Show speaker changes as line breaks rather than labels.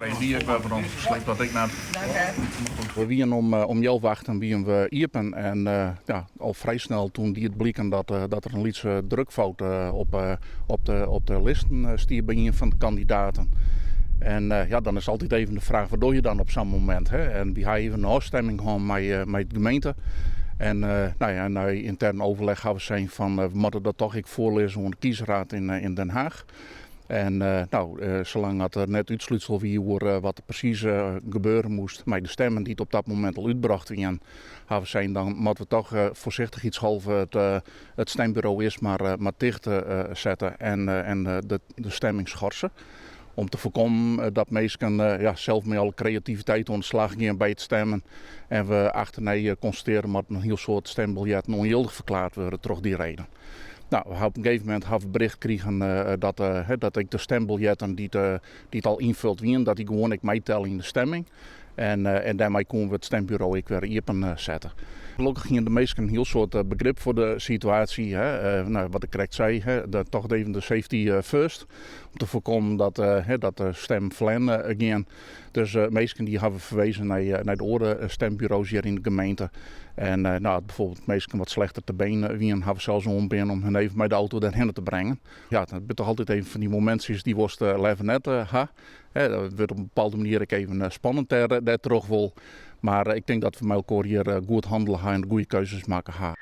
Ik ben voor ons beslecht dat ik naar.
We waren om 11:08 waren we iepen en al vrij snel toen die het bleken dat er een lietse drukfout op de listen stier bij een van de kandidaten. En dan is altijd even de vraag, wat doe je dan op zo'n moment? Hè? En die hebben even een afstemming gehad met de gemeente. En na intern overleg gaan we zijn van we moeten dat toch voorlezen aan de kiesraad in Den Haag. En zolang het er net uitsluitsel wie wat er precies gebeuren moest, met de stemmen die het op dat moment al uitbracht werden, hebben we zijn dan moeten we toch voorzichtig iets halve het stembureau is maar dicht zetten en de stemming schorsen. Om te voorkomen dat mensen zelf met alle creativiteit aan de slag gaan bij het stemmen. En we achterna constateren dat een heel soort stembiljetten ongeldig verklaard worden door die reden. Nou, op een gegeven moment hebben we bericht gekregen dat ik de stembiljetten die het al invult werden, dat die gewoon ik meetellen in de stemming. En daarmee konden we het stembureau ik weer open zetten. Gelukkig gingen de meesten een heel soort begrip voor de situatie. Wat ik correct zei, toch even de safety first. Om te voorkomen dat de stem verlenen ging. Dus meesten die hebben verwezen naar de andere stembureaus hier in de gemeente. En bijvoorbeeld meesten wat slechter te benen wien hebben zelfs ombinnen om hen even met de auto daarheen te brengen. Ja, dat is toch altijd even van die momentjes die worst leven net ha. Dat wordt op een bepaalde manier even spannend daar terug wil. Maar ik denk dat we met elkaar hier goed handelen gaan en goede keuzes maken gaan.